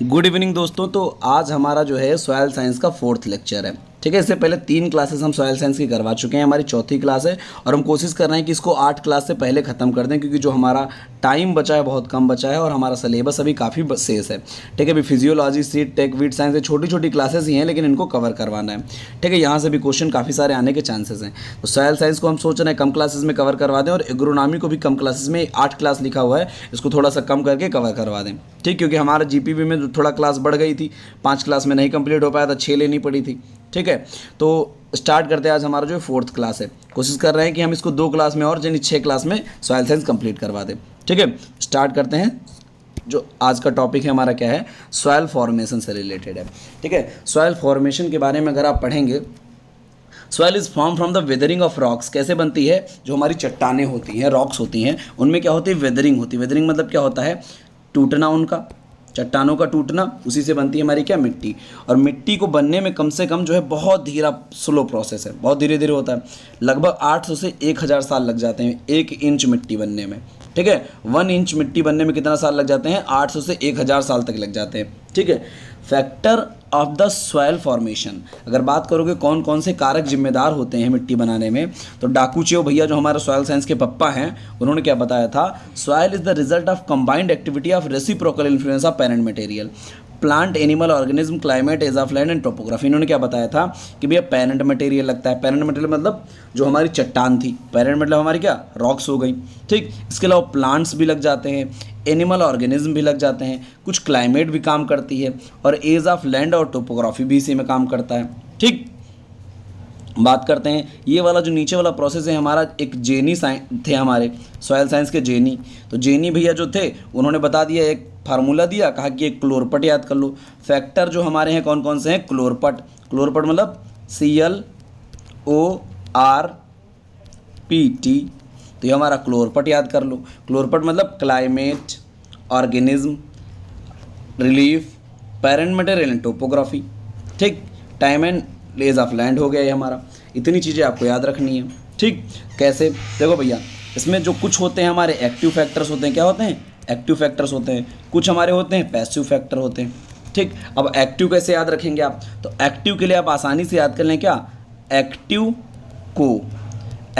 Good evening दोस्तों। तो आज हमारा जो है सॉयल साइंस का फोर्थ लेक्चर है। ठीक है, इससे पहले 3 क्लासेस हम सॉयल साइंस की करवा चुके हैं, हमारी चौथी क्लास है और हम कोशिश कर रहे हैं कि इसको 8 क्लास से पहले ख़त्म कर दें, क्योंकि जो हमारा टाइम बचा है बहुत कम बचा है और हमारा सिलेबस अभी काफ़ी शेष है। ठीक है, अभी physiology, seed, tech, weed science, ये छोटी छोटी क्लासेस ही हैं, लेकिन इनको कवर करवाना है। ठीक है, यहाँ से भी क्वेश्चन काफ़ी सारे आने के चांसेस हैं। तो सॉयल साइंस को हम सोच रहे हैं कम क्लासेस में कवर करवा दें, और एग्रोनॉमी को भी कम क्लासेस में, 8 क्लास लिखा हुआ है, इसको थोड़ा सा कम करके कवर करवा दें। ठीक, क्योंकि हमारा जीपीवी में थोड़ा क्लास बढ़ गई थी, 5 क्लास में नहीं कंप्लीट हो पाया था, 6 लेनी पड़ी थी। ठीक है, तो स्टार्ट करते हैं। आज हमारा जो है फोर्थ क्लास है, कोशिश कर रहे हैं कि हम इसको 2 क्लास में और यानी 6 क्लास में सॉयल साइंस कंप्लीट करवा दें। ठीक है, स्टार्ट करते हैं। जो आज का टॉपिक है हमारा क्या है, सॉयल फॉर्मेशन से रिलेटेड है। ठीक है, सॉयल फॉर्मेशन के बारे में अगर आप पढ़ेंगे, soil is form from the weathering of rocks. कैसे बनती है? जो हमारी चट्टानें होती हैं, रॉक्स होती हैं, उनमें क्या होती है, वेदरिंग होती है। वेदरिंग मतलब क्या होता है, टूटना, उनका चट्टानों का टूटना, उसी से बनती है हमारी क्या, मिट्टी। और मिट्टी को बनने में कम से कम जो है बहुत धीरा, स्लो प्रोसेस है, बहुत धीरे धीरे होता है। लगभग 800 से 1000 साल लग जाते हैं 1 इंच मिट्टी बनने में। ठीक है, 1 इंच मिट्टी बनने में कितना साल लग जाते हैं, 800 से 1000 साल तक लग जाते हैं। ठीक है, factor of the soil formation, अगर बात करोगे कौन कौन से कारक जिम्मेदार होते हैं मिट्टी बनाने में, तो डाकूचियो भैया जो हमारे सॉयल साइंस के पप्पा हैं, उन्होंने क्या बताया था, soil is the result of combined activity of reciprocal influence of parent material, plant, animal, organism, climate, age of land and topography. इन्होंने क्या बताया था कि भैया पेरेंट मटेरियल लगता है। पेरेंट मटेरियल मतलब जो हमारी चट्टान थी, पेरेंट मतलब हमारी क्या, रॉक्स हो गई। ठीक, इसके अलावा प्लांट्स भी लग जाते हैं, एनिमल, ऑर्गेनिज्म भी लग जाते हैं, कुछ क्लाइमेट भी काम करती है, और एज ऑफ लैंड और टोपोग्राफी भी इसी में काम करता है। ठीक, बात करते हैं ये वाला जो नीचे वाला प्रोसेस है हमारा, एक जेनी थे हमारे सॉयल साइंस के जेनी। तो जेनी भैया जो थे, उन्होंने बता दिया, एक फार्मूला दिया, कहा कि एक क्लोरपट याद कर लो। फैक्टर जो हमारे हैं कौन कौन से हैं, क्लोरपट। क्लोरपट मतलब ClORPT। तो ये हमारा क्लोरपट याद कर लो। क्लोरपट मतलब climate, organism, relief, parent material and topography. ठीक, time and age of land हो गया ये हमारा। इतनी चीज़ें आपको याद रखनी है। ठीक, कैसे, देखो भैया, इसमें जो कुछ होते हैं हमारे एक्टिव फैक्टर्स होते हैं, क्या होते हैं, एक्टिव फैक्टर्स होते हैं, कुछ हमारे होते हैं पैसिव फैक्टर होते हैं। ठीक, अब एक्टिव कैसे याद रखेंगे आप, तो एक्टिव के लिए आप आसानी से याद कर लें, क्या, एक्टिव को।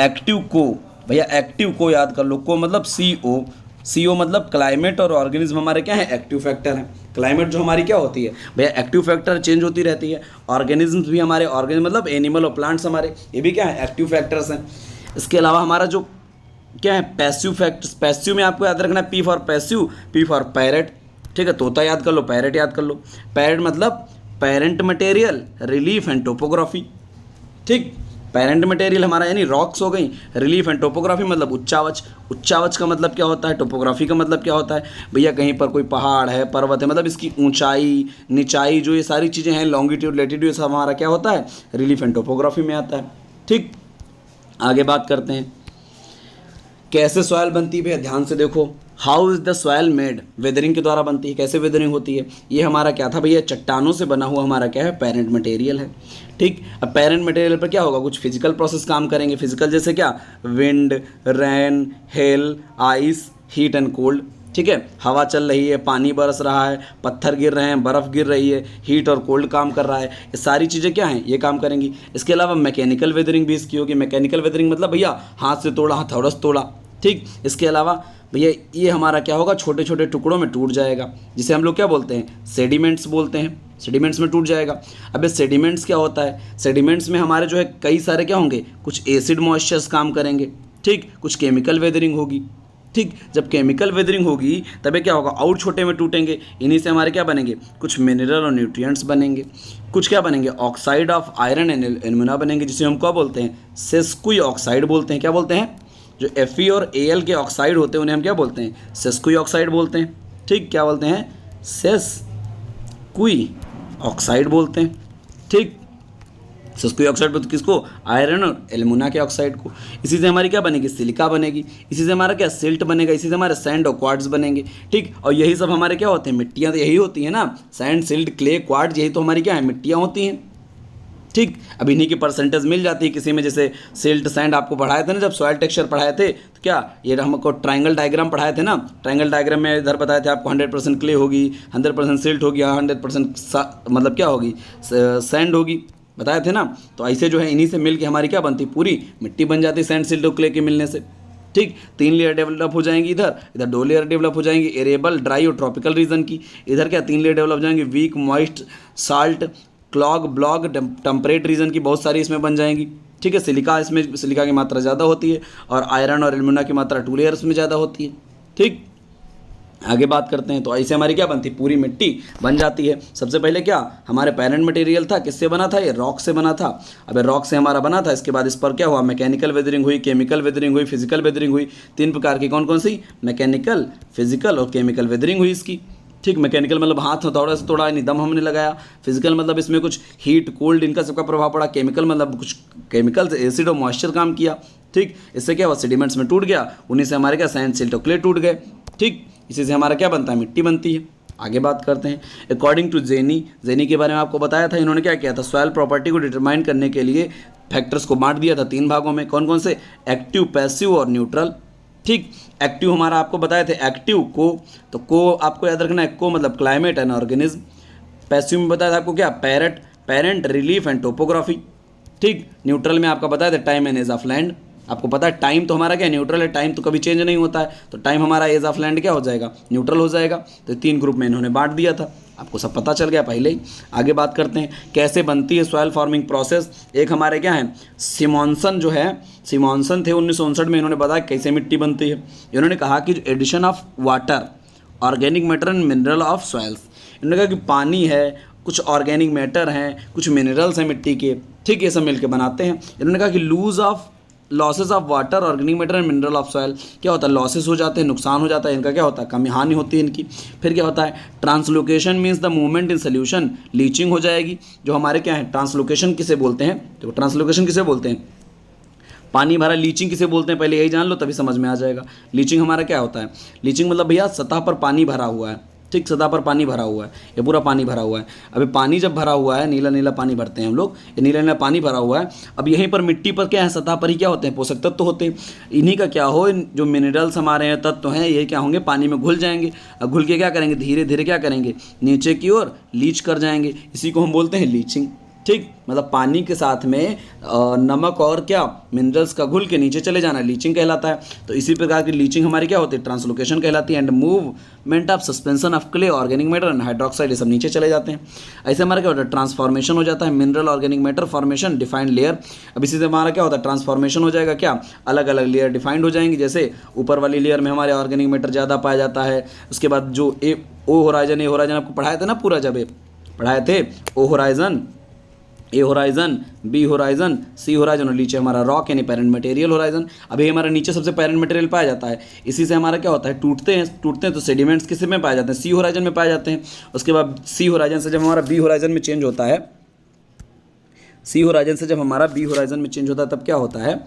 एक्टिव को भैया, एक्टिव को याद कर लो, को मतलब CO मतलब क्लाइमेट और ऑर्गेनिज्म हमारे क्या है, एक्टिव फैक्टर हैं। क्लाइमेट जो हमारी क्या होती है भैया, एक्टिव फैक्टर, चेंज होती रहती है। ऑर्गेनिज्म्स भी हमारे, ऑर्गेनिज्म मतलब एनिमल और प्लांट्स हमारे, ये भी क्या है, एक्टिव फैक्टर्स हैं। इसके अलावा हमारा जो क्या है, पैसिव फैक्टर्स। पैसिव में आपको याद रखना है P for passive, P for parrot. ठीक है, तोता याद कर लो, पैरेट याद कर लो। पैरेट मतलब parent material, relief and topography. ठीक, पेरेंट मटेरियल हमारा यानी रॉक्स हो गई, रिलीफ एंड टोपोग्राफी मतलब उच्चावच। उच्चावच का मतलब क्या होता है, टोपोग्राफी का मतलब क्या होता है भैया, कहीं पर कोई पहाड़ है, पर्वत है, मतलब इसकी ऊंचाई, निचाई, जो ये सारी चीज़ें हैं, लॉन्गिट्यूड, लैटिट्यूड, सब हमारा क्या होता है, रिलीफ एंड टोपोग्राफी में आता है। ठीक, आगे बात करते हैं कैसे सॉयल बनती है भैया, ध्यान से देखो। How is the soil made, weathering के द्वारा बनती है। कैसे वेदरिंग होती है, ये हमारा क्या था भैया, चट्टानों से बना हुआ हमारा क्या है, पेरेंट मटेरियल है। ठीक, अब पेरेंट मटेरियल पर क्या होगा, कुछ फिजिकल प्रोसेस काम करेंगे। फिजिकल जैसे क्या, wind, rain, hello, ice, heat and cold. ठीक है, हवा चल रही है, पानी बरस रहा है, पत्थर गिर रहे हैं, बर्फ़ गिर रही है, हीट और कोल्ड काम कर रहा है, ये सारी चीज़ें क्या हैं, ये काम करेंगी। इसके अलावा मैकेनिकल वेदरिंग भी इसकी होगी। मैकेनिकल वेदरिंग मतलब भैया हाथ से तोड़ा, हथौड़स तोड़ा। ठीक, इसके अलावा भैया ये हमारा क्या होगा, छोटे छोटे टुकड़ों में टूट जाएगा, जिसे हम लोग क्या बोलते हैं, सेडिमेंट्स बोलते हैं। सेडिमेंट्स में टूट जाएगा। अब ये सेडिमेंट्स क्या होता है, सेडिमेंट्स में हमारे जो है कई सारे क्या होंगे, कुछ एसिड मॉइस्चर्स काम करेंगे। ठीक, कुछ केमिकल वेदरिंग होगी। ठीक, जब केमिकल वेदरिंग होगी तब क्या होगा, और छोटे में टूटेंगे, इन्हीं से हमारे क्या बनेंगे, कुछ मिनरल और न्यूट्रिएंट्स बनेंगे। कुछ क्या बनेंगे, oxide of iron and alumina बनेंगे, जिसे हम क्या बोलते हैं, सेस्क्वी ऑक्साइड बोलते हैं। क्या बोलते हैं, जो Fe और Al के ऑक्साइड होते हैं उन्हें हम क्या बोलते हैं, सेस्क्वी ऑक्साइड बोलते हैं। ठीक, क्या बोलते हैं, सेस्क्वी ऑक्साइड बोलते हैं। ठीक, सेस्क्वी ऑक्साइड बोलते किसको, आयरन और एल्यूमिना के ऑक्साइड को। इसी से हमारी क्या बनेगी, सिलिका बनेगी। इसी से हमारा क्या, सिल्ट बनेगा। इसी से हमारे सैंड और क्वार्ट्ज बनेंगे। ठीक, और यही सब हमारे क्या होते हैं, मिट्टियाँ तो यही होती हैं ना, सैंड, सिल्ट, क्ले, क्वार्ट्ज, यही तो हमारी क्या है, मिट्टियाँ होती हैं। ठीक। अब इन्हीं की परसेंटेज मिल जाती है किसी में, जैसे सिल्ट सैंड आपको पढ़ाए थे ना जब सॉइल टेक्सचर पढ़ाए थे, तो क्या ये हमको ट्रायंगल डायग्राम पढ़ाए थे ना, ट्रायंगल डायग्राम में इधर बताए थे आपको 100% क्ले होगी, 100% सिल्ट होगी, 100% मतलब क्या होगी, सैंड होगी, बताए थे ना। तो ऐसे जो है इन्हीं से मिल के हमारी क्या बनती, पूरी मिट्टी बन जाती सैंड सिल्ट और क्ले के मिलने से। ठीक, 3 लेयर डेवलप हो जाएंगी, इधर इधर 2 लेयर डेवलप हो जाएंगी, एरेबल, ड्राई और ट्रॉपिकल रीजन की। इधर क्या 3 लेयर डेवलप हो जाएंगी, weak, moist, salt, clog, bog, temperate region की बहुत सारी इसमें बन जाएंगी। ठीक है, सिलिका, इसमें सिलिका की मात्रा ज़्यादा होती है और आयरन और एल्यूमिना की मात्रा 2 लेयर्स में ज़्यादा होती है। ठीक, आगे बात करते हैं। तो ऐसे हमारी क्या बनती है, पूरी मिट्टी बन जाती है। सबसे पहले क्या हमारे पेरेंट मटेरियल था, किससे बना था, ये रॉक से बना था। अब रॉक से हमारा बना था, इसके बाद इस पर क्या हुआ, मैकेनिकल वेदरिंग हुई, केमिकल वेदरिंग हुई, फिजिकल वेदरिंग हुई। 3 प्रकार की, कौन कौन सी, मैकेनिकल, फिजिकल और केमिकल वेदरिंग हुई इसकी। ठीक, मैकेनिकल मतलब हाथ थोड़ा से तोड़ा, यानी दम हमने लगाया। फिजिकल मतलब इसमें कुछ हीट, कोल्ड, इनका सबका प्रभाव पड़ा। केमिकल मतलब कुछ केमिकल से एसिड और मॉइस्चर काम किया। ठीक, इससे क्या हुआ, सेडिमेंट्स में टूट गया, उन्हीं से हमारे क्या सैंड, सिल्ट और क्ले टूट गए। ठीक, इसी से हमारा क्या बनता है, मिट्टी बनती है। आगे बात करते हैं। अकॉर्डिंग टू जेनी के बारे में आपको बताया था, इन्होंने क्या किया था, सॉइल प्रॉपर्टी को डिटरमाइन करने के लिए फैक्टर्स को बांट दिया था 3 भागों में। कौन कौन से, एक्टिव, पैसिव और न्यूट्रल। ठीक, एक्टिव हमारा आपको बताए थे, एक्टिव को, तो को आपको याद रखना है, को मतलब क्लाइमेट एंड ऑर्गेनिज्म। पैसिव में बताया था आपको क्या, पेरेंट, रिलीफ एंड टोपोग्राफी। ठीक, न्यूट्रल में आपका बताया था time and age of land. आपको पता है टाइम तो हमारा क्या न्यूट्रल है, टाइम तो कभी चेंज नहीं होता है, तो टाइम हमारा एज ऑफ लैंड क्या हो जाएगा, न्यूट्रल हो जाएगा। तो 3 ग्रुप में इन्होंने बांट दिया था, आपको सब पता चल गया पहले ही। आगे बात करते हैं कैसे बनती है सॉइल फॉर्मिंग प्रोसेस। एक हमारे क्या है, सिमॉन्सन जो है, सिमॉन्सन थे 1959 में, इन्होंने बताया कैसे मिट्टी बनती है। इन्होंने कहा कि addition of water, organic matter and mineral of soils. इन्होंने कहा कि पानी है, कुछ ऑर्गेनिक मैटर हैं, कुछ मिनरल्स हैं मिट्टी के, ठीक, ये सब मिलकर बनाते हैं। इन्होंने कहा कि losses of water, organic matter and mineral of soil, क्या होता है, लॉसेस हो जाते हैं, नुकसान हो जाता है इनका, क्या होता है, कमी, हानि होती है इनकी। फिर क्या होता है, translocation means the movement in solution, leaching हो जाएगी। जो हमारे क्या है, ट्रांसलोकेशन किसे बोलते हैं, तो ट्रांसलोकेशन किसे बोलते हैं, पानी भरा, लीचिंग किसे बोलते हैं, पहले यही जान लो तभी समझ में आ जाएगा। लीचिंग हमारा क्या होता है, लीचिंग मतलब भैया सतह पर पानी भरा हुआ है। ठीक, सतह पर पानी भरा हुआ है, ये पूरा पानी भरा हुआ है। अभी पानी जब भरा हुआ है, नीला नीला पानी भरते हैं हम लोग, ये नीला नीला पानी भरा हुआ है। अब यहीं पर मिट्टी पर क्या है, सतह पर ही क्या होते हैं, पोषक तत्व होते हैं। इन्हीं का क्या हो, जो मिनरल्स हमारे हैं, तत्व हैं, ये क्या होंगे, पानी में घुल जाएंगे। अब घुल के क्या करेंगे, धीरे धीरे क्या करेंगे, नीचे की ओर लीच कर जाएंगे। इसी को हम बोलते हैं लीचिंग। ठीक, मतलब पानी के साथ में नमक और क्या, मिनरल्स का घुल के नीचे चले जाना, लीचिंग कहलाता है। तो इसी प्रकार की लीचिंग हमारी क्या होती है, ट्रांसलोकेशन कहलाती है। And movement of suspension of clay, organic matter and hydroxide, ये सब नीचे चले जाते हैं। ऐसे हमारा क्या होता है, ट्रांसफॉर्मेशन हो जाता है, mineral organic matter formation, defined layer. अब इसी से हमारा क्या होता है, ट्रांसफॉर्मेशन हो जाएगा, क्या, अलग अलग लेयर डिफाइंड हो जाएंगी। जैसे ऊपर वाली लेयर में हमारे ऑर्गेनिक मैटर ज़्यादा पाया जाता है। उसके बाद जो ओ होराइजन आपको पढ़ाए थे ना, पूरा जब पढ़ाए थे, O horizon, A horizon, B horizon, C horizon, और नीचे हमारा रॉक यानी पेरेंट मटेरियल होराइजन। अभी हमारा नीचे सबसे पेरेंट मटेरियल पाया जाता है। इसी से हमारा क्या होता है, टूटते हैं तो सेडिमेंट्स किस में पाए जाते हैं, सी होराइजन में पाए जाते हैं। उसके बाद सी होराइजन से जब हमारा बी होराइजन में चेंज होता है, सी होराइजन से जब हमारा बी होराइजन में चेंज होता है, तब क्या होता है,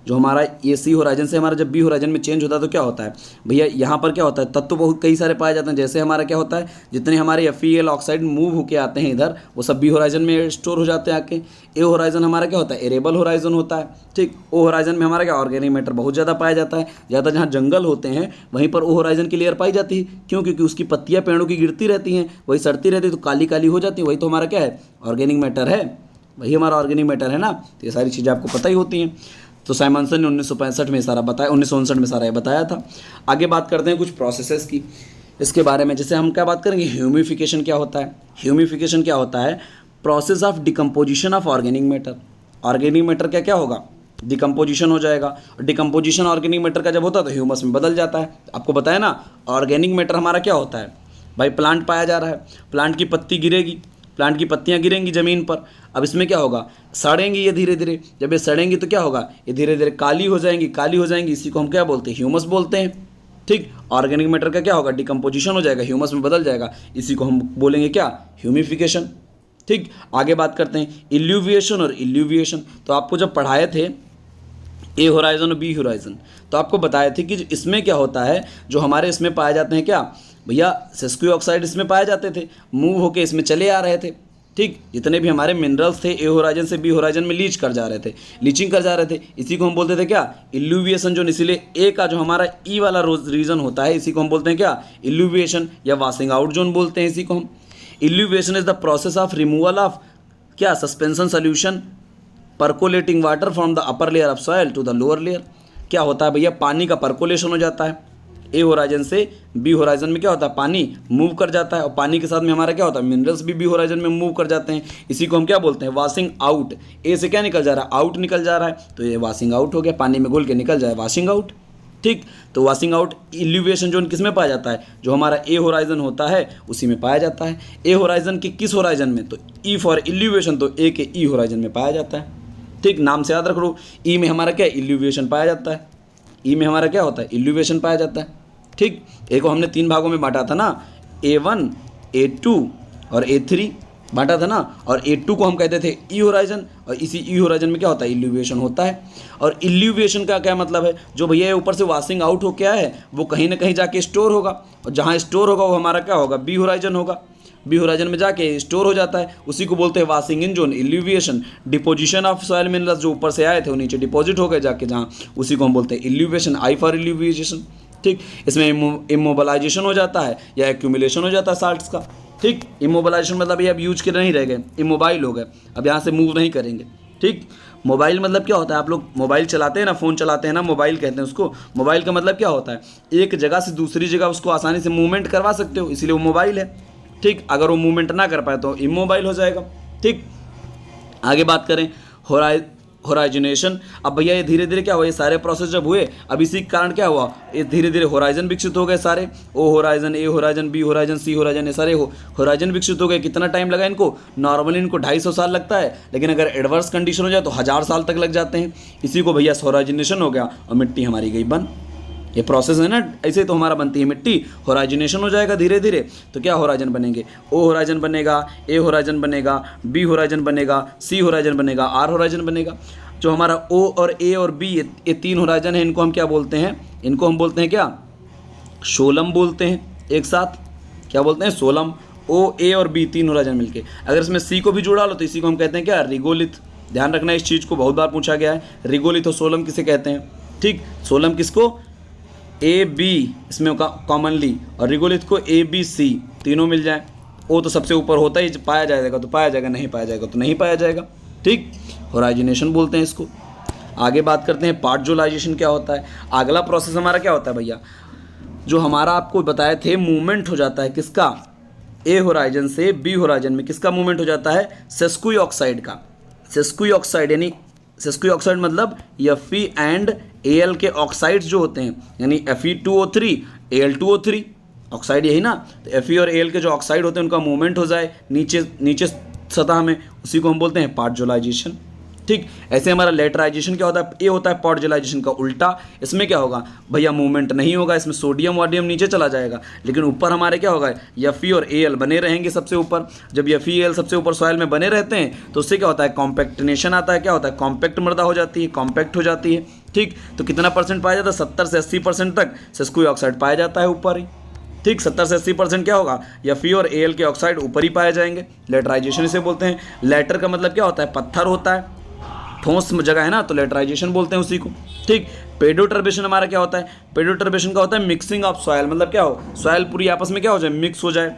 जो हमारा ये सी होराइजन से हमारा जब बी होराइजन में चेंज होता है तो क्या होता है भैया, यहाँ पर क्या होता है, तत्व बहुत कई सारे पाए जाते हैं। जैसे हमारा क्या होता है, जितने हमारे FeL ऑक्साइड मूव होके आते हैं इधर, वो सब बी होराइजन में स्टोर हो जाते हैं आके। ए होराइजन हमारा क्या होता है, एरेबल होराइजन होता है। ठीक, ओ होराइजन में हमारा क्या, ऑर्गेनिक मैटर बहुत ज़्यादा पाया जाता है। ज़्यादा जहाँ जंगल होते हैं वहीं पर ओ होराइजन की लेयर पाई जाती है। क्यों, क्योंकि उसकी पत्तियाँ पेड़ों की गिरती रहती हैं, वही सड़ती रहती है, तो काली काली हो जाती है। वही तो हमारा क्या है, ऑर्गेनिक मैटर है, वही हमारा ऑर्गेनिक मैटर है ना। तो ये सारी चीज़ें आपको पता ही होती हैं। तो साइमनसन ने 1965 में सारा बताया, 1959 में सारा ये बताया था। आगे बात करते हैं कुछ प्रोसेसेस की, इसके बारे में। जैसे हम क्या बात करेंगे, ह्यूमिफिकेशन क्या होता है। ह्यूमिफिकेशन क्या होता है, process of decomposition of organic matter. Organic matter क्या क्या होगा, डिकम्पोजिशन हो जाएगा। और डिकम्पोजिशन ऑर्गेनिक मैटर का जब होता है तो ह्यूमस में बदल जाता है। आपको बताया ना, ऑर्गेनिक मैटर हमारा क्या होता है भाई, प्लांट पाया जा रहा है, प्लांट की पत्ती गिरेगी, प्लांट की पत्तियां गिरेंगी ज़मीन पर। अब इसमें क्या होगा, सड़ेंगी ये धीरे धीरे। जब ये सड़ेंगी तो क्या होगा, ये धीरे धीरे काली हो जाएंगी, काली हो जाएंगी। इसी को हम क्या बोलते हैं, ह्यूमस बोलते हैं। ठीक, ऑर्गेनिक मैटर का क्या होगा, डिकम्पोजिशन हो जाएगा, ह्यूमस में बदल जाएगा। इसी को हम बोलेंगे क्या, ह्यूमिफिकेशन। ठीक, आगे बात करते हैं इल्यूविएशन और इल्यूविएशन। तो आपको जब पढ़ाए थे ए होराइजन और बी होराइजन, तो आपको बताए थे कि इसमें क्या होता है, जो हमारे इसमें पाए जाते हैं क्या भैया, सेस्क्यू ऑक्साइड इसमें पाए जाते थे, मूव होके इसमें चले आ रहे थे। ठीक, जितने भी हमारे मिनरल्स थे ए होराइजन से बी होराइजन में लीचिंग कर जा रहे थे, इसी को हम बोलते थे क्या, इल्यूविएशन जोन। इसीलिए ए का जो हमारा ई वाला रीजन होता है इसी को हम बोलते हैं क्या, इल्यूविएशन या वाशिंग आउट जोन बोलते हैं इसी को हम। Illuviation is the process of removal of क्या, suspension solution percolating water from the upper layer of soil to the lower layer. क्या होता है भैया, पानी का परकोलेशन हो जाता है, ए होराइजन से बी होराइजन में क्या होता है, पानी मूव कर जाता है, और पानी के साथ में हमारा क्या होता है, मिनरल्स भी बी होराइजन में मूव कर जाते हैं। इसी को हम क्या बोलते हैं, वॉशिंग आउट। ए से क्या निकल जा रहा है, आउट निकल जा रहा है, तो ये वॉशिंग आउट हो गया, पानी में घुल के निकल जाए वॉशिंग आउट। ठीक, तो वॉशिंग आउट इल्यूविएशन जोन किस में पाया जाता है, जो हमारा ए होराइजन होता है उसी में पाया जाता है। ए होराइजन के किस होराइजन में, तो ई फॉर इल्यूविएशन, तो ए के ई होराइजन में पाया जाता है। ठीक, नाम से याद रख लो, ई में हमारा क्या, इल्यूविएशन पाया जाता है, ई में हमारा क्या होता है, इल्यूविएशन पाया जाता है। ठीक, ए को हमने 3 भागों में बांटा था ना, A1, A2 और A3 बांटा था ना, और A2 को हम कहते थे ई होराइजन, और इसी ई होराइजन में क्या होता है, इल्यूविएशन होता है। और इल्यूविएशन का क्या मतलब है, जो भैया ऊपर से वॉशिंग आउट हो क्या है, वो कहीं ना कहीं जाके स्टोर होगा, और जहाँ स्टोर होगा वो हमारा क्या होगा, बी होराइजन होगा, बी होराइजन में जाके स्टोर हो जाता है, उसी को बोलते हैं washing in zone, illuviation. Deposition of soil minerals जो ऊपर से आए थे वो नीचे डिपॉजिट हो गए जाके जहाँ, उसी को हम बोलते हैं इल्यूविएशन, आई फॉर इल्यूविएशन। ठीक, इसमें इमोबलाइजेशन हो जाता है या एक्यूमुलेशन हो जाता है साल्ट्स का। ठीक, इमोबलाइजेशन मतलब ये अब यूज के नहीं रह गए, इमोबाइल हो गए, अब यहाँ से मूव नहीं करेंगे। ठीक, मोबाइल मतलब क्या होता है, आप लोग मोबाइल चलाते हैं ना, फ़ोन चलाते हैं ना, मोबाइल कहते हैं उसको। मोबाइल का मतलब क्या होता है, एक जगह से दूसरी जगह उसको आसानी से मूवमेंट करवा सकते हो, इसीलिए वो मोबाइल है। ठीक, अगर वो मूवमेंट ना कर पाए तो इमोबाइल हो जाएगा। ठीक, आगे बात करें होराइजनेशन। अब भैया ये धीरे धीरे क्या हुआ, ये सारे प्रोसेस जब हुए, अब इसी के कारण क्या हुआ, ये धीरे धीरे होराइजन विकसित हो गए सारे, O horizon, A horizon, B horizon, C horizon, ये सारे होराइजन विकसित हो गए। कितना टाइम लगा इनको, नॉर्मली इनको 250 साल लगता है, लेकिन अगर एडवर्स कंडीशन हो जाए तो 1000 साल तक लग जाते हैं। इसी को भैया होराइजनेशन हो गया, और मिट्टी हमारी गई बन। ये प्रोसेस है ना, ऐसे तो हमारा बनती है मिट्टी, होराइजनेशन हो जाएगा धीरे धीरे, तो क्या होराइजन बनेंगे, ओ होराइजन बनेगा, ए होराइजन बनेगा, बी होराइजन बनेगा, सी होराइजन बनेगा, आर होराइजन बनेगा। जो हमारा ओ और ए और बी ये 3 होराइजन है, इनको हम क्या बोलते हैं, इनको हम बोलते हैं क्या, सोलम बोलते हैं। एक साथ क्या बोलते हैं, सोलम। ओ, ए और बी 3 होराइजन मिलके। अगर इसमें सी को भी जुड़ा लो तो इसी को हम कहते हैं क्या, रिगोलिथ। ध्यान रखना इस चीज़ को, बहुत बार पूछा गया है, रिगोलिथ और सोलम किसे कहते हैं। ठीक, सोलम किसको, ए बी इसमें कॉमनली, और रिगोलिथ को ए बी सी तीनों मिल जाए। ओ तो सबसे ऊपर होता ही, पाया जाएगा तो पाया जाएगा, नहीं पाया जाएगा तो नहीं पाया जाएगा। ठीक, होराइजनेशन बोलते हैं इसको। आगे बात करते हैं पार्टजोलाइजेशन क्या होता है। अगला प्रोसेस हमारा क्या होता है भैया, जो हमारा आपको बताए थे, मूवमेंट हो जाता है किसका, ए होराइजन से बी होराइजन में किसका मूवमेंट हो जाता है, सेस्क्वी ऑक्साइड का। सेस्क्वी ऑक्साइड यानी सेस्क्वी ऑक्साइड मतलब Fe एंड Al के ऑक्साइड्स जो होते हैं, यानी Fe2O3 Al2O3 ऑक्साइड, यही ना। तो Fe और Al के जो ऑक्साइड होते हैं उनका मूवमेंट हो जाए नीचे सतह में, उसी को हम बोलते हैं पार्टजोलाइजेशन। ठीक, ऐसे हमारा लेटराइजेशन क्या होता है, ये होता है पार्टजोलाइजेशन का उल्टा। इसमें क्या होगा भैया, मूवमेंट नहीं होगा, इसमें सोडियम वाडियम नीचे चला जाएगा, लेकिन ऊपर हमारे क्या होगा, Fe और Al बने रहेंगे सबसे ऊपर। जब Fe Al सबसे ऊपर सॉइल में बने रहते हैं तो उससे क्या होता है, कॉम्पैक्टिनेशन आता है। क्या होता है, कॉम्पैक्ट मृदा हो जाती है, कॉम्पैक्ट हो जाती है। ठीक, तो कितना परसेंट पाया जाता है, 70 से 80% तक सेस्क्वी ऑक्साइड पाया जाता है ऊपर ही। ठीक, 70 से 80% क्या होगा, Fe और Al के ऑक्साइड ऊपर ही पाए जाएंगे। लेटराइजेशन इसे बोलते हैं। लेटर का मतलब क्या होता है, पत्थर होता है, ठोस जगह है ना, तो लेटराइजेशन बोलते हैं उसी को। ठीक, पेडोटर्बेशन हमारा क्या होता है, पेडोटर्बेशन का होता है मिक्सिंग ऑफ सॉइल, मतलब क्या हो, सॉइल पूरी आपस में क्या हो जाए, मिक्स हो जाए।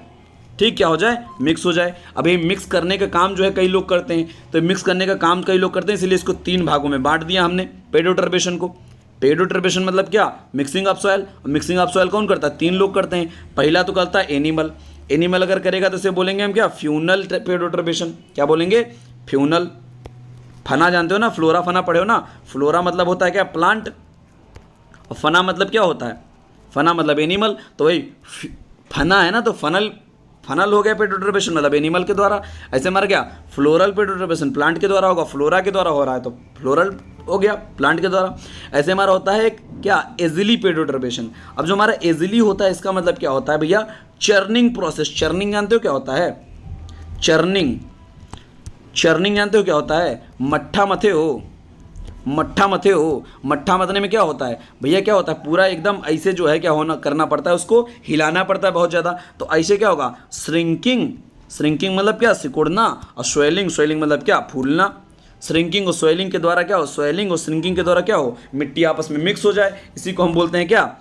ठीक, क्या हो जाए, मिक्स हो जाए। अब ये मिक्स करने का काम जो है कई लोग करते हैं, तो मिक्स करने का काम कई लोग करते हैं, इसलिए इसको 3 भागों में बांट दिया हमने पेडोटर्बेशन को। पेडोटर्बेशन मतलब क्या, mixing of soil. Mixing of soil कौन करता है, 3 लोग करते हैं। पहला तो करता है एनिमल, एनिमल अगर करेगा तो इसे बोलेंगे हम क्या, फ्यूनल पेडोटर्बेशन। क्या बोलेंगे, फ्यूनल। फना जानते हो ना, फ्लोरा फना पढ़े हो ना, फ्लोरा मतलब होता है क्या, प्लांट, और फना मतलब क्या होता है, फना मतलब एनिमल। तो वही फना है ना, तो फनल हो गया पेडोटर्बेशन, मतलब एनिमल के द्वारा। ऐसे हमारा क्या, फ्लोरल पेडोटर्बेशन प्लांट के द्वारा होगा, फ्लोरा के द्वारा हो रहा है तो फ्लोरल हो गया, प्लांट के द्वारा। ऐसे हमारा होता है क्या, एजिली पेडोटर्बेशन। अब जो हमारा एजिली होता है इसका मतलब क्या होता है भैया, चर्निंग प्रोसेस। चर्निंग जानते हो क्या होता है, चर्निंग जानते हो क्या होता है, मट्ठा मथे हो, मट्ठा मतने में क्या होता है भैया, क्या होता है, पूरा एकदम ऐसे जो है क्या होना करना पड़ता है, उसको हिलाना पड़ता है बहुत ज़्यादा। तो ऐसे क्या होगा, श्रिंकिंग श्रिंकिंग मतलब क्या, सिकुड़ना, और स्वेलिंग, स्वेलिंग मतलब क्या, फूलना। श्रिंकिंग और स्वेलिंग के द्वारा क्या हो, स्वेलिंग और श्रिंकिंग के द्वारा क्या हो, मिट्टी आपस में मिक्स हो जाए, इसी को हम बोलते हैं क्या,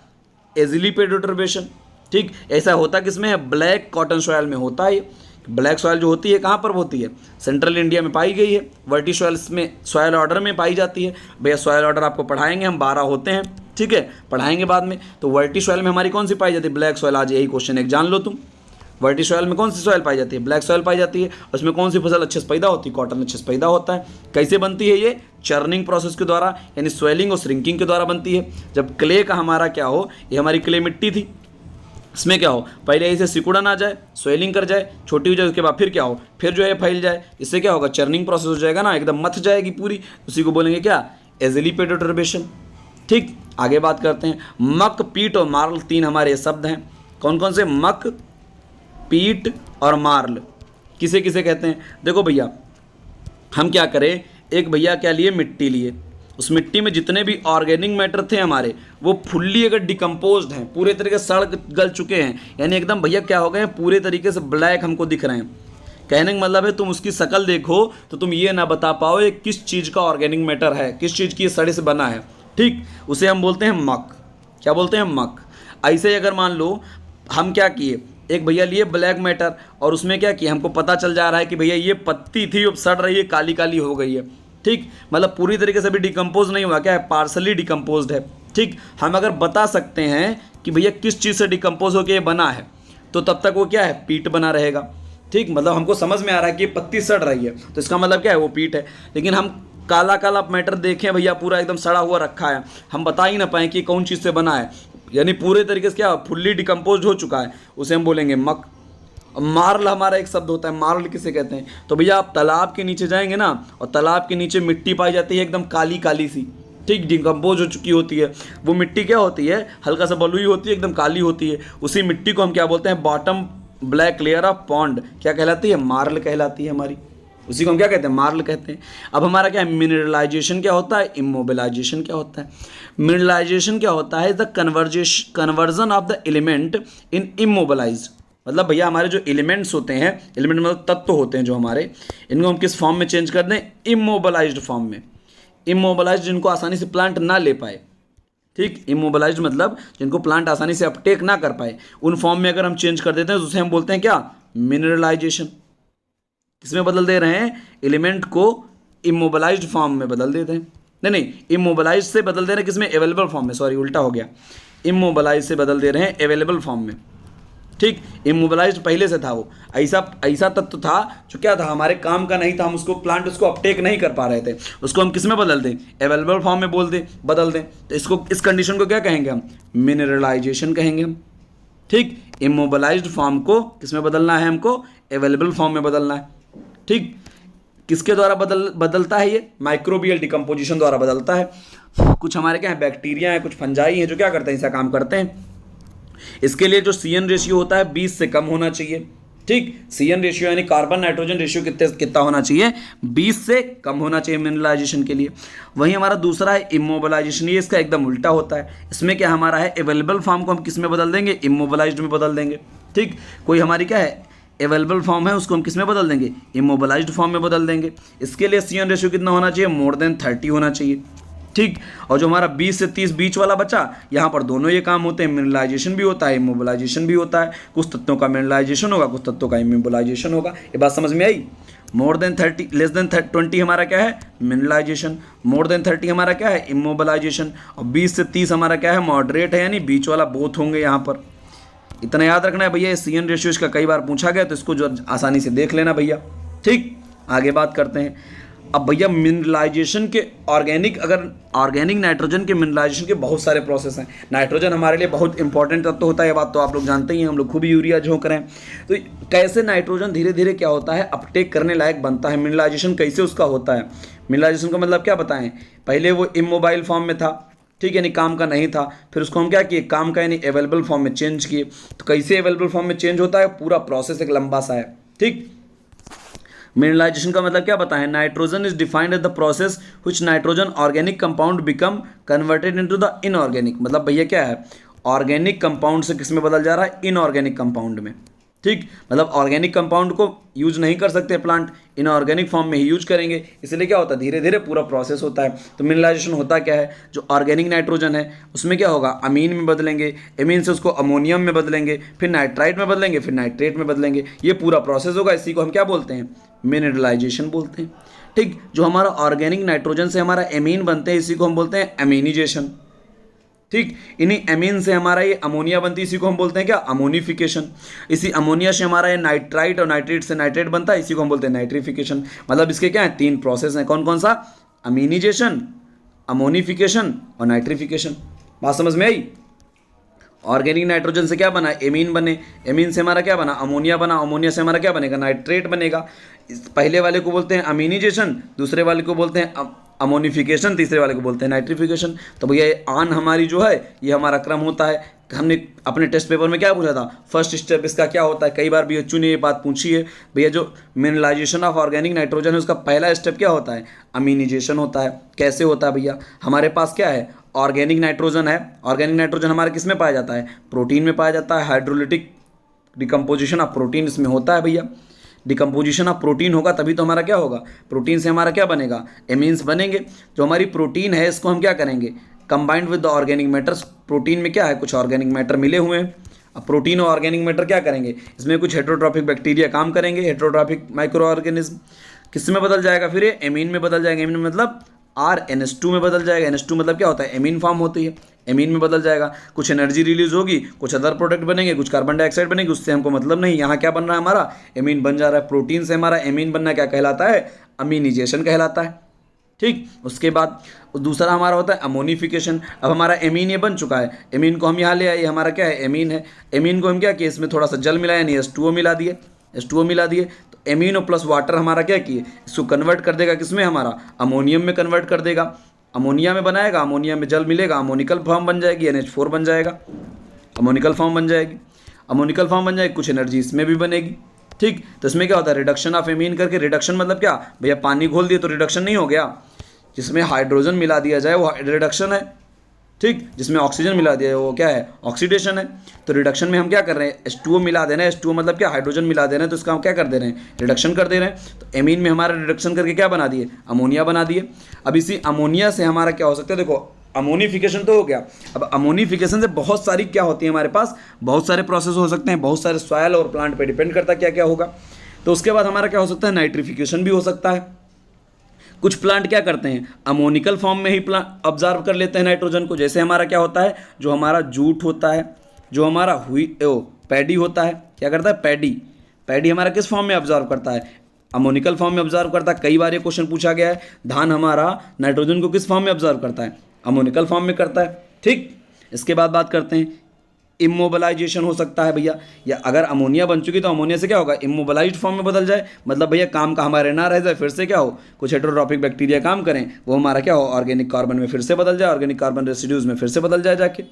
एजिली पेडोटर्बेशन। ठीक, ऐसा होता किसमें है, ब्लैक कॉटन सॉयल में होता है। ब्लैक सॉयल जो होती है कहाँ पर होती है, सेंट्रल इंडिया में पाई गई है। वर्टी सॉयल्स में, सॉयल ऑर्डर में पाई जाती है। भैया सॉयल ऑर्डर आपको पढ़ाएंगे हम, 12 होते हैं, ठीक है, पढ़ाएंगे बाद में। तो वर्टी सॉयल में हमारी कौन सी पाई जाती है, ब्लैक सॉयल। आज यही क्वेश्चन एक जान लो तुम, वर्टी सॉयल में कौन सी सॉयल पाई जाती है, ब्लैक सॉयल पाई जाती है। उसमें कौन सी फसल अच्छे से पैदा होती है, कॉटन अच्छे से पैदा होता है। कैसे बनती है ये, चर्निंग प्रोसेस के द्वारा, यानी स्वेलिंग और श्रिंकिंग के द्वारा बनती है। जब क्ले का हमारा क्या हो, ये हमारी क्ले मिट्टी थी, इसमें क्या हो, पहले इसे सिकुड़न आ जाए, स्वेलिंग कर जाए, छोटी हो जाए, उसके बाद फिर क्या हो, फिर जो है फैल जाए, इससे क्या होगा, चर्निंग प्रोसेस हो जाएगा ना, एकदम मथ जाएगी पूरी, उसी को बोलेंगे क्या, एजिली पेडोटर्बेशन। ठीक, आगे बात करते हैं। मक, पीट और मार्ल 3 हमारे शब्द हैं। कौन कौन से, मक, पीट और मार्ल, किसे किसे कहते हैं। देखो भैया, हम क्या करें, एक भैया क्या लिए, मिट्टी लिए, उस मिट्टी में जितने भी ऑर्गेनिक मैटर थे हमारे, वो फुल्ली अगर डिकम्पोज्ड हैं, पूरे तरीके से सड़ गल चुके हैं, यानी एकदम भैया क्या हो गए हैं, पूरे तरीके से ब्लैक हमको दिख रहे हैं। कहने का मतलब है, तुम उसकी शक्ल देखो तो तुम ये ना बता पाओ ये किस चीज़ का ऑर्गेनिक मैटर है, किस चीज़ की सड़े से बना है। ठीक, उसे हम बोलते हैं मक। क्या बोलते हैं, मक। ऐसे ही अगर मान लो हम क्या किए, एक भैया लिए ब्लैक मैटर, और उसमें क्या किया, हमको पता चल जा रहा है कि भैया ये पत्ती थी, अब सड़ रही है, काली काली हो गई है। ठीक, मतलब पूरी तरीके से भी डिकम्पोज नहीं हुआ, क्या है, पार्सली डिकम्पोज्ड है। ठीक, हम अगर बता सकते हैं कि भैया किस चीज़ से डिकम्पोज होकर ये बना है, तो तब तक वो क्या है, पीट बना रहेगा। ठीक, मतलब हमको समझ में आ रहा है कि ये पत्ती सड़ रही है, तो इसका मतलब क्या है, वो पीट है। लेकिन हम काला काला मैटर देखें भैया, पूरा एकदम सड़ा हुआ रखा है, हम बता ही ना पाएँ कि कौन चीज़ से बना है, यानी पूरे तरीके से क्या, फुल्ली डिकम्पोज हो चुका है, उसे हम बोलेंगे मक। मार्ल हमारा एक शब्द होता है, मार्ल किसे कहते हैं, तो भैया आप तालाब के नीचे जाएंगे ना, और तालाब के नीचे मिट्टी पाई जाती है एकदम काली काली सी, ठीक, डिकम्पोज हो चुकी होती है। वो मिट्टी क्या होती है, हल्का सा बलुई होती है, एकदम काली होती है। उसी मिट्टी को हम क्या बोलते हैं, bottom black layer of pond, क्या कहलाती है, मार्ल कहलाती है हमारी। उसी को हम क्या कहते हैं, मार्ल कहते हैं। अब हमारा क्या है, मिनरलाइजेशन क्या होता है, इमोबिलाइजेशन क्या होता है। मिनरलाइजेशन क्या होता है, the conversion of the element in immobilise. मतलब भैया हमारे जो एलिमेंट्स होते हैं, एलिमेंट मतलब तत्व होते हैं जो हमारे, इनको हम किस फॉर्म में चेंज कर दें, इमोबिलाइज्ड फॉर्म में। इमोबिलाइज्ड, जिनको आसानी से प्लांट ना ले पाए। ठीक, इमोबिलाइज्ड मतलब जिनको प्लांट आसानी से अपटेक ना कर पाए, उन फॉर्म में अगर हम चेंज कर देते हैं तो उसे हम बोलते हैं क्या, मिनरलाइजेशन। किसमें बदल दे रहे हैं, एलिमेंट को इमोबिलाइज्ड फॉर्म में बदल देते हैं। नहीं, इमोबिलाइज्ड से बदल दे रहे हैं किसमें, अवेलेबल फॉर्म में, सॉरी उल्टा हो गया, इमोबिलाइज से बदल दे रहे हैं अवेलेबल फॉर्म में। ठीक, इमोबिलाइज्ड पहले से था, वो ऐसा तत्व था जो क्या था, हमारे काम का नहीं था, हम उसको प्लांट उसको अपटेक नहीं कर पा रहे थे, उसको हम किस में बदल दें, अवेलेबल फॉर्म में बदल दें। तो इसको, इस कंडीशन को क्या कहेंगे हम, मिनरलाइजेशन कहेंगे हम। ठीक, इमोबिलाइज्ड फॉर्म को किस में बदलना है, हमको अवेलेबल फॉर्म में बदलना है। ठीक, किसके द्वारा बदलता है ये, माइक्रोबियल डिकम्पोजिशन द्वारा बदलता है। कुछ हमारे क्या है, बैक्टीरिया हैं, कुछ फंजाई हैं जो क्या करते हैं, ऐसा काम करते हैं। इसके लिए जो CN रेशियो होता है 20 से कम होना चाहिए। ठीक, CN रेशियो यानी कार्बन नाइट्रोजन रेशियो कितना होना चाहिए, 20 से कम होना चाहिए मिनरलाइजेशन के लिए। वहीं हमारा दूसरा है इमोबिलाइजेशन, ये इसका एकदम उल्टा होता है। इसमें क्या हमारा है, अवेलेबल फॉर्म को हम किस में बदल देंगे, इमोबिलाइज्ड में बदल देंगे। ठीक, कोई हमारी क्या है, अवेलेबल फॉर्म है, उसको हम किस में बदल देंगे, इमोबिलाइज्ड फॉर्म में बदल देंगे। इसके लिए CN रेशियो कितना होना चाहिए, मोर देन 30 होना चाहिए। ठीक, और जो हमारा 20 से 30 बीच वाला बचा, यहाँ पर दोनों ये काम होते हैं, मिनरलाइजेशन भी होता है, इमोबिलाइजेशन भी होता है। कुछ तत्वों का मिनरलाइजेशन होगा, कुछ तत्वों का इमोबिलाइजेशन होगा। ये बात समझ में आई। मोर देन 30, लेस देन 20 हमारा क्या है, मिनरलाइजेशन। मोर देन 30 हमारा क्या है, इमोबिलाइजेशन। और 20 से 30 हमारा क्या है, मॉडरेट है, यानी बीच वाला बोथ होंगे यहाँ पर। इतना याद रखना है भैया, CN रेशियो इसका कई बार पूछा गया, तो इसको जो आसानी से देख लेना भैया। ठीक, आगे बात करते हैं। अब भैया मिनरलाइजेशन के ऑर्गेनिक नाइट्रोजन के मिनरलाइजेशन के बहुत सारे प्रोसेस हैं। नाइट्रोजन हमारे लिए बहुत इंपॉर्टेंट तत्व होता है, ये बात तो आप लोग जानते ही हैं, हम लोग खूब यूरिया झोंक रहे हैं। तो कैसे नाइट्रोजन धीरे धीरे क्या होता है, अपटेक करने लायक बनता है, मिनरलाइजेशन कैसे उसका होता है। मिनरलाइजेशन का मतलब क्या बताएं, पहले वो इमोबाइल फॉर्म में था, ठीक, यानी काम का नहीं था, फिर उसको हम क्या किए, काम का यानी अवेलेबल फॉर्म में चेंज किए। तो कैसे अवेलेबल फॉर्म में चेंज होता है, पूरा प्रोसेस एक लंबा सा है। ठीक, मिनरलाइजेशन का मतलब क्या बताएं, nitrogen is defined as the process which nitrogen organic compound become converted into the inorganic. मतलब भैया क्या है, ऑर्गेनिक कंपाउंड से किस में बदल जा रहा है, इनऑर्गेनिक कंपाउंड में। ठीक, मतलब ऑर्गेनिक कंपाउंड को यूज नहीं कर सकते प्लांट, इनऑर्गेनिक फॉर्म में ही यूज करेंगे, इसलिए क्या होता है धीरे धीरे पूरा प्रोसेस होता है। तो मिनरलाइजेशन होता क्या है, जो ऑर्गेनिक नाइट्रोजन है उसमें क्या होगा, अमीन में बदलेंगे, एमीन से उसको अमोनियम में बदलेंगे, फिर नाइट्राइट में बदलेंगे, फिर नाइट्रेट में बदलेंगे, ये पूरा प्रोसेस होगा। इसी को हम क्या बोलते हैं, मिनरलाइजेशन बोलते हैं। ठीक, जो हमारा ऑर्गेनिक नाइट्रोजन से हमारा एमीन बनते हैं इसी को हम बोलते हैं एमिनिजेशन। ठीक, इन्हीं एमीन से हमारा ये अमोनिया बनती है, इसी को हम बोलते हैं क्या, अमोनिफिकेशन। इसी अमोनिया से हमारा ये नाइट्राइट और नाइट्रेट से नाइट्रेट बनता है, इसी को हम बोलते हैं नाइट्रिफिकेशन। मतलब इसके क्या है, 3 प्रोसेस हैं, कौन कौन सा, अमीनिजेशन, अमोनिफिकेशन और नाइट्रिफिकेशन। बात समझ में आई। ऑर्गेनिक नाइट्रोजन से क्या बना, एमीन बने, एमीन से हमारा क्या बना, अमोनिया बना, अमोनिया से हमारा क्या बनेगा, नाइट्रेट बनेगा। पहले वाले को बोलते हैं अमीनिजेशन, दूसरे वाले को बोलते हैं अमोनिफिकेशन, तीसरे वाले को बोलते हैं नाइट्रिफिकेशन। तो भैया ये आन हमारी जो है ये हमारा क्रम होता है। हमने अपने टेस्ट पेपर में क्या पूछा था, फर्स्ट स्टेप इसका क्या होता है, कई बार बीएचयू ने ये बात पूछी है। भैया जो मिनरलाइजेशन ऑफ ऑर्गेनिक नाइट्रोजन है उसका पहला स्टेप क्या होता है, अमीनिजेशन होता है। कैसे होता है भैया, हमारे पास क्या है, ऑर्गेनिक नाइट्रोजन है। ऑर्गेनिक नाइट्रोजन हमारे किस में पाया जाता है, प्रोटीन में पाया जाता है। हाइड्रोलिटिक डिकम्पोजिशन ऑफ प्रोटीन इसमें होता है भैया। डिकम्पोजिशन ऑफ प्रोटीन होगा तभी तो हमारा क्या होगा, प्रोटीन से हमारा क्या बनेगा, एमीन्स बनेंगे। जो हमारी प्रोटीन है इसको हम क्या करेंगे, combined with the organic matters. Protein में क्या है, कुछ ऑर्गेनिक मैटर मिले हुए हैं। अब प्रोटीन और ऑर्गेनिक मैटर क्या करेंगे, इसमें कुछ हेट्रोट्रॉफिक बैक्टीरिया काम करेंगे, हेट्रोट्रॉफिक माइक्रो ऑर्गेनिज्म। किस में बदल जाएगा, फिर ये एमीन में बदल जाएगा। एमीन मतलब RNH2 में बदल जाएगा। NH2 मतलब क्या होता है, एमीन फॉर्म होती है, एमीन में बदल जाएगा। कुछ एनर्जी रिलीज होगी, कुछ अदर प्रोडक्ट बनेंगे, कुछ कार्बन डाइऑक्साइड बनेगी, उससे हमको मतलब नहीं। यहाँ क्या बन रहा है, हमारा एमीन बन जा रहा है। प्रोटीन से हमारा एमीन बनना क्या कहलाता है, अमीनिजेशन कहलाता है। ठीक, उसके बाद दूसरा हमारा होता है अमोनिफिकेशन। अब हमारा एमीन ये बन चुका है, एमीन को हम यहाँ ले आए, हमारा क्या है, एमीन है। एमीन को हम क्या किए, इसमें थोड़ा सा जल मिलाया, यानी H2O मिला दिए, H2O मिला दिए। तो एमीनो प्लस वाटर हमारा क्या किए, इसको कन्वर्ट कर देगा किसमें, हमारा अमोनियम में कन्वर्ट कर देगा। अमोनिया में बनाएगा, अमोनिया में जल मिलेगा, अमोनिकल फॉर्म बन जाएगी, NH4 बन जाएगा, अमोनिकल फॉर्म बन जाएगी। अमोनिकल फॉर्म बन जाएगी, कुछ एनर्जी इसमें भी बनेगी। ठीक, तो इसमें क्या होता है, रिडक्शन ऑफ एमीन करके। रिडक्शन मतलब क्या भैया, पानी घोल दिए तो रिडक्शन नहीं हो गया, जिसमें हाइड्रोजन मिला दिया जाए वो रिडक्शन है। ठीक, जिसमें ऑक्सीजन मिला दिया है वो क्या है, ऑक्सीडेशन है। तो रिडक्शन में हम क्या कर रहे हैं, H2O मिला दे रहे हैं। H2O मतलब क्या, हाइड्रोजन मिला दे रहे हैं, तो इसका हम क्या कर दे रहे हैं, रिडक्शन कर दे रहे हैं। तो एमीन में हमारा रिडक्शन करके क्या बना दिए, अमोनिया बना दिए। अब इसी अमोनिया से हमारा क्या हो सकता है, देखो अमोनिफिकेशन तो हो गया। अब अमोनिफिकेशन से बहुत सारी क्या होती है हमारे पास, बहुत सारे प्रोसेस हो सकते हैं, बहुत सारे सॉयल और प्लांट पे डिपेंड करता है क्या क्या होगा। तो उसके बाद हमारा क्या हो सकता है, नाइट्रिफिकेशन भी हो सकता है। कुछ प्लांट क्या करते हैं, अमोनिकल फॉर्म में ही प्लांट ऑब्जर्व कर लेते हैं नाइट्रोजन को। जैसे हमारा क्या होता है, जो हमारा जूट होता है, जो हमारा पैडी होता है, क्या करता है, पैडी। पैडी हमारा किस फॉर्म में ऑब्जर्व करता है, अमोनिकल फॉर्म में ऑब्जर्व करता है। कई बार ये क्वेश्चन पूछा गया है, धान हमारा नाइट्रोजन को किस फॉर्म में ऑब्जर्व करता है, अमोनिकल फॉर्म में करता है। ठीक, इसके बाद बात करते हैं इमोबलाइजेशन हो सकता है भैया, या अगर अमोनिया बन चुकी तो अमोनिया से क्या होगा, इमोबलाइज्ड फॉर्म में बदल जाए। मतलब भैया काम का हमारे ना रह जाए, फिर से क्या हो, कुछ हेट्रोट्रॉफिक बैक्टीरिया काम करें, वो हमारा क्या हो, ऑर्गेनिक कार्बन में फिर से बदल जाए, ऑर्गेनिक कार्बन रेसिड्यूज में फिर से बदल जाए, जाके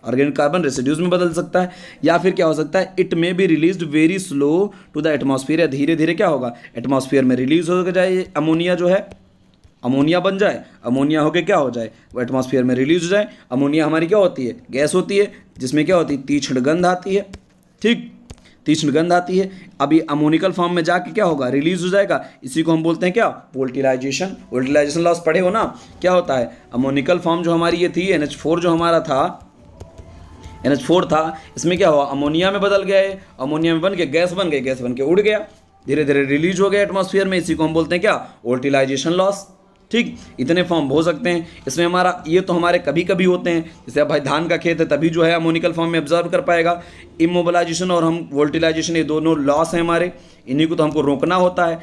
ऑर्गेनिक कार्बन रेसिड्यूज में बदल सकता है। या फिर क्या हो सकता है, it may be released very slow to the atmosphere, या धीरे धीरे क्या होगा, एटमॉस्फेयर में रिलीज हो जाए अमोनिया, जो है अमोनिया बन जाए। अमोनिया होके क्या हो जाए, वो एटमॉस्फेयर में रिलीज हो जाए। अमोनिया हमारी क्या होती है, गैस होती है, जिसमें क्या होती है, तीक्ष्ण गंध आती है। ठीक, तीक्ष्ण गंध आती है। अभी अमोनिकल फॉर्म में जाके क्या होगा, रिलीज हो जाएगा। इसी को हम बोलते हैं क्या, वोल्टिलाइजेशन। वोल्टिलाइजेशन लॉस पढ़े हो ना, क्या होता है, अमोनिकल फॉर्म जो हमारी ये थी, NH4 जो हमारा था, NH4 था, इसमें क्या हुआ, अमोनिया में बदल गया है, अमोनिया में बन के गैस बन गई, गैस बन के उड़ गया, धीरे धीरे रिलीज हो गया एटमॉस्फेयर में। इसी को हम बोलते हैं क्या, वोल्टिलाइजेशन लॉस। ठीक, इतने फॉर्म हो सकते हैं इसमें हमारा। ये तो हमारे कभी कभी होते हैं, जैसे अब भाई धान का खेत है तभी जो है अमोनिकल फॉर्म में ऑब्जर्व कर पाएगा। इमोबलाइजेशन और हम वोल्टिलाइजेशन, ये दोनों लॉस हैं हमारे, इन्हीं को तो हमको रोकना होता है।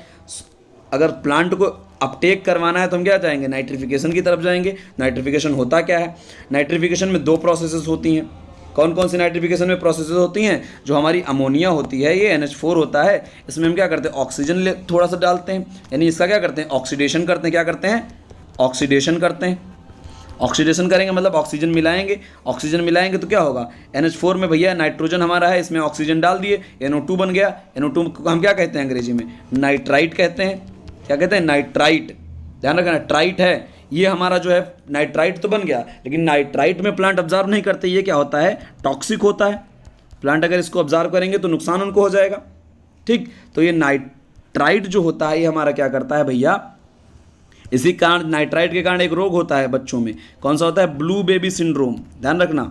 अगर प्लांट को अपटेक करवाना है तो हम क्या जाएंगे, नाइट्रिफिकेशन की तरफ जाएंगे। नाइट्रिफिकेशन होता क्या है, नाइट्रिफिकेशन में 2 प्रोसेसेस होती हैं। कौन कौन सी नाइट्रिफिकेशन में प्रोसेसेस होती हैं, जो हमारी अमोनिया होती है, ये NH4 होता है, इसमें हम क्या करते हैं, ऑक्सीजन थोड़ा सा डालते हैं, यानी इसका क्या करते हैं, ऑक्सीडेशन करते हैं। क्या करते हैं, ऑक्सीडेशन करते हैं। ऑक्सीडेशन करेंगे मतलब ऑक्सीजन मिलाएंगे। ऑक्सीजन मिलाएंगे तो क्या होगा, NH4 में भैया नाइट्रोजन हमारा है, इसमें ऑक्सीजन डाल दिए, NO2 बन गया। NO2 को हम क्या कहते हैं अंग्रेजी में, नाइट्राइट कहते हैं। क्या कहते हैं, नाइट्राइट। ध्यान रखना, ट्राइट है ये हमारा जो है, नाइट्राइट तो बन गया, लेकिन नाइट्राइट में प्लांट ऑब्जर्व नहीं करते। ये क्या होता है, टॉक्सिक होता है, प्लांट अगर इसको ऑब्जर्व करेंगे तो नुकसान उनको हो जाएगा। ठीक, तो ये नाइट्राइट जो होता है ये हमारा क्या करता है भैया, इसी कारण नाइट्राइट के कारण एक रोग होता है बच्चों में, कौन सा होता है, ब्लू बेबी सिंड्रोम। ध्यान रखना,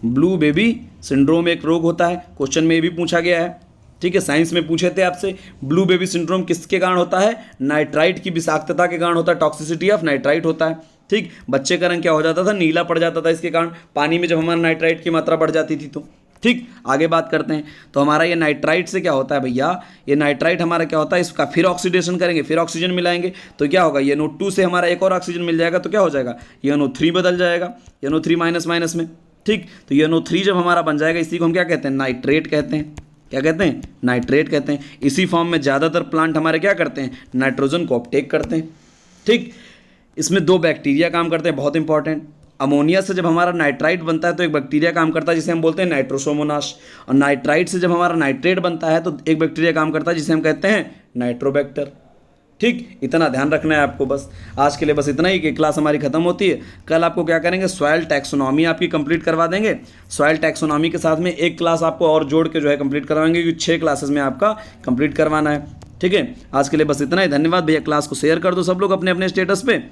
ब्लू बेबी सिंड्रोम एक रोग होता है, क्वेश्चन में ये भी पूछा गया है। ठीक है, साइंस में पूछे थे आपसे, ब्लू बेबी सिंड्रोम किसके कारण होता है, नाइट्राइट की विषाक्तता के कारण होता है, टॉक्सिसिटी ऑफ नाइट्राइट होता है। ठीक, बच्चे का रंग क्या हो जाता था, नीला पड़ जाता था इसके कारण, पानी में जब हमारा नाइट्राइट की मात्रा बढ़ जाती थी तो। ठीक, आगे बात करते हैं। तो हमारा ये नाइट्राइट से क्या होता है भैया, ये नाइट्राइट हमारा क्या होता है, इसका फिर ऑक्सीडेशन करेंगे, फिर ऑक्सीजन मिलाएंगे तो क्या होगा, NO2 से हमारा एक और ऑक्सीजन मिल जाएगा तो क्या हो जाएगा, NO3 बदल जाएगा, NO3 माइनस माइनस में। ठीक, तो NO3 जब हमारा बन जाएगा, इसी को हम क्या कहते हैं, नाइट्रेट कहते हैं। क्या कहते हैं, नाइट्रेट कहते हैं। इसी फॉर्म में ज़्यादातर प्लांट हमारे क्या करते हैं, नाइट्रोजन को अपटेक करते हैं। ठीक, इसमें 2 बैक्टीरिया काम करते हैं, बहुत इंपॉर्टेंट। अमोनिया से जब हमारा नाइट्राइट बनता है तो एक बैक्टीरिया काम करता है जिसे हम बोलते हैं नाइट्रोसोमोनास, और नाइट्राइट से जब हमारा नाइट्रेट बनता है तो एक बैक्टीरिया काम करता है जिसे हम कहते हैं नाइट्रोबैक्टर। ठीक, इतना ध्यान रखना है आपको। बस आज के लिए बस इतना ही कि क्लास हमारी खत्म होती है। कल आपको क्या करेंगे, सॉइल टैक्सोनॉमी आपकी कंप्लीट करवा देंगे। सॉइल टैक्सोनॉमी के साथ में एक क्लास आपको और जोड़ के जो है कंप्लीट करवाएंगे, क्योंकि 6 क्लासेस में आपका कंप्लीट करवाना है। ठीक है, आज के लिए बस इतना ही। धन्यवाद भैया, क्लास को शेयर कर दो सब लोग अपने अपने स्टेटस पे।